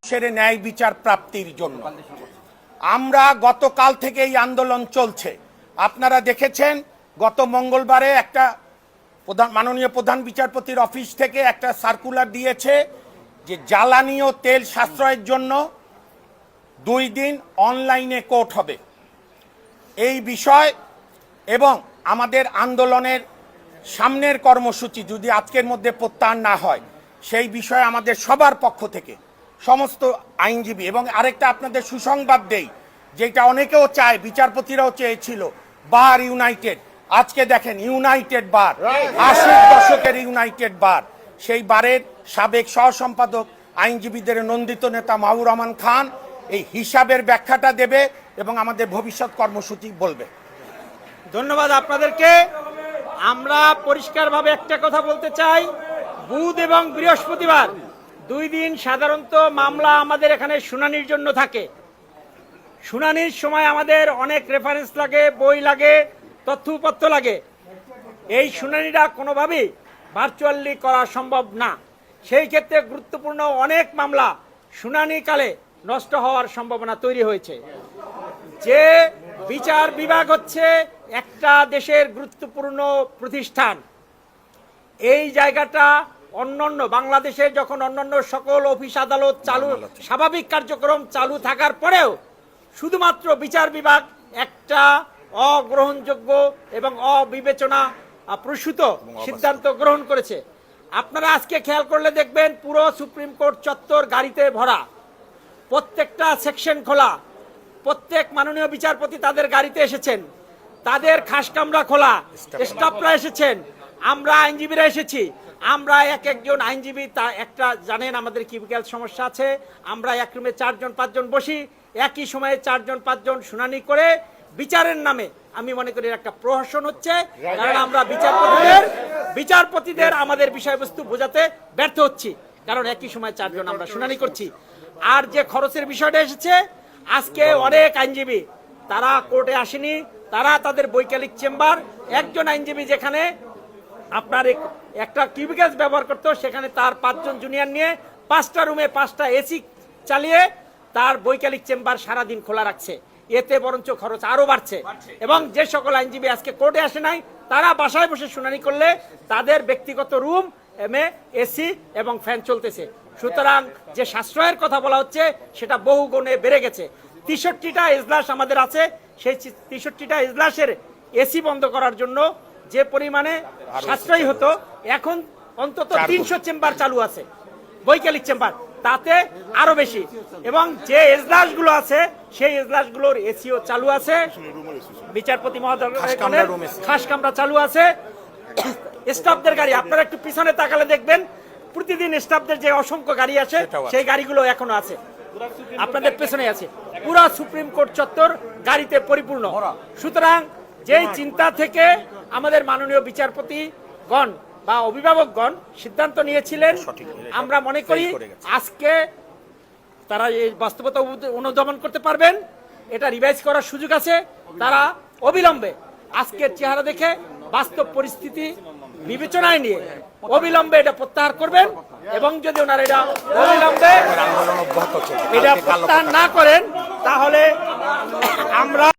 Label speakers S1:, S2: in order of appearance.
S1: সেরে ন্যায় বিচার প্রাপ্তির জন্য আমরা গতকাল থেকে এই আন্দোলন চলছে। আপনারা দেখেছেন গত মঙ্গলবারে একটা মাননীয় প্রধান বিচারপতির অফিস থেকে একটা সার্কুলার দিয়েছে যে জ্বালানি ও তেল সাশ্রয়ের জন্য 2 দিন অনলাইনে কোর্ট হবে। এই বিষয় এবং আমাদের আন্দোলনের সামনের কর্মসূচি যদি আজকের মধ্যে প্রত্যাহার না হয় সেই বিষয়ে আমাদের সবার পক্ষ থেকে সমস্ত আইনজীবী এবং আরেকটা আপনাদের সুসংবাদ দেই, যেটা অনেকেও চায়, বিচারপতিরাও চেয়েছিল, বার ইউনাইটেড। আজকে দেখেন ইউনাইটেড বার, 80 দশকের ইউনাইটেড বার, সেই বারের সাবেক সহ সম্পাদক আইনজীবীদের নন্দিত নেতা মাহবুর রহমান খান এই হিসাবের ব্যাখ্যাটা দেবে এবং আমাদের ভবিষ্যৎ কর্মসূচি বলবে।
S2: ধন্যবাদ আপনাদেরকে। আমরা পরিষ্কারভাবে একটা কথা বলতে চাই, বুধ এবং বৃহস্পতিবার 2 দিন সাধারণত মামলা আমাদের এখানে শুনানির জন্য থাকে। শুনানির সময় আমাদের অনেক রেফারেন্স লাগে, বই লাগে, তথ্যপত্র লাগে। এই শুনানিটা কোনোভাবেই ভার্চুয়ালি করা সম্ভব না। সেই ক্ষেত্রে গুরুত্বপূর্ণ অনেক মামলা শুনানিকালে নষ্ট হওয়ার সম্ভাবনা তৈরি হয়েছে। যে বিচার বিভাগ হচ্ছে একটা দেশের গুরুত্বপূর্ণ প্রতিষ্ঠান। এই জায়গাটা অন্যান্য বাংলাদেশে যখন অন্যান্য সকল অফিস আদালত চালু, স্বাভাবিক কার্যক্রম চালু থাকার পরেও শুধুমাত্র বিচার বিভাগ একটা অগ্রহণযোগ্য এবং অবিবেচনা প্রসূত সিদ্ধান্ত গ্রহণ করেছে। আপনারা আজকে খেয়াল করলে দেখবেন পুরো সুপ্রিম কোর্ট চত্বর গাড়িতে ভরা, প্রত্যেকটা সেকশন খোলা, প্রত্যেক মাননীয় বিচারপতি তাদের গাড়িতে এসেছেন, তাদের খাস কামরা খোলা, স্টাফরা এসেছেন, আমরা আইনজীবীরা এসেছি। আমরা একজন আইনজীবী, তা একটা জানেন আমাদের কিউবিক্যাল সমস্যা আছে, আমরা এক রুমে 4 জন 5 জন বসি, একই সময়ে 4 জন 5 জন শুনানি করে বিচারের নামে আমি মনে করি একটা প্রহসন হচ্ছে। কারণ আমরা বিচারপতিদের আমাদের বিষয়বস্তু বোঝাতে ব্যর্থ হচ্ছি, কারণ একই সময় 4 জন আমরা শুনানি করছি। আর যে খরচের বিষয়টা এসেছে, আজকে অনেক আইনজীবী তারা কোর্টে আসেনি, তারা তাদের বৈকালিক চেম্বার, একজন আইনজীবী যেখানে আপনার একটা কিউবিক্যাল ব্যবহার করতো সেখানে তার 5 জন জুনিয়র নিয়ে 5টা রুমে 5টা এসি চালিয়ে তার বৈকালিক চেম্বার সারাদিন খোলা রাখছে। এতে বরঞ্চ খরচ আরো বাড়ছে। এবং যে সকল আইনজীবী আজকে কোর্টে আসে নাই, তারা বাসায় বসে শুনানি করলে তাদের ব্যক্তিগত রুম এসি এবং ফ্যান চলতেছে। সুতরাং যে সাশ্রয়ের কথা বলা হচ্ছে সেটা বহু গুণে বেড়ে গেছে। 63টা এজলাস আমাদের আছে, সেই 63টা এজলাসের এসি বন্ধ করার জন্য যে পরিমাণে সাশ্রয়ী হতো, এখন অন্তত 300 চেম্বার চালু আছে, বৈকালিক চেম্বার, তাতে আরো বেশি। এবং যে এজলাসগুলো আছে সেই এজলাসগুলোর এসিও চালু আছে, বিচারপতি মহোদয় খাস কামরা চালু আছে, স্টাফদের গাড়ি আপনারা একটু পিছনে তাকালে দেখবেন প্রতিদিন স্টাফদের যে অসংখ্য গাড়ি আছে সেই গাড়িগুলো এখনো আছে, আপনাদের পেছনে আছে। পুরো সুপ্রিম কোর্ট চত্বর গাড়িতে পরিপূর্ণ। সুতরাং যেই চিন্তা থেকে আমাদের মাননীয় বিচারপতিগণ বা অভিভাবকগণ সিদ্ধান্ত নিয়েছিলেন, আমরা মনে করি আজকে তারা এই বাস্তবতা অনুধাবন করতে পারবেন, এটা রিভাইজ করার সুযোগ আছে। তারা অবিলম্বে আজকের চেহারা দেখে বাস্তব পরিস্থিতি বিবেচনায় নিয়ে অবিলম্বে এটা প্রত্যাহার করবেন। এবং যদি ওনারা এটা অবিলম্বে এটা প্রত্যাহার না করেন তাহলে আমরা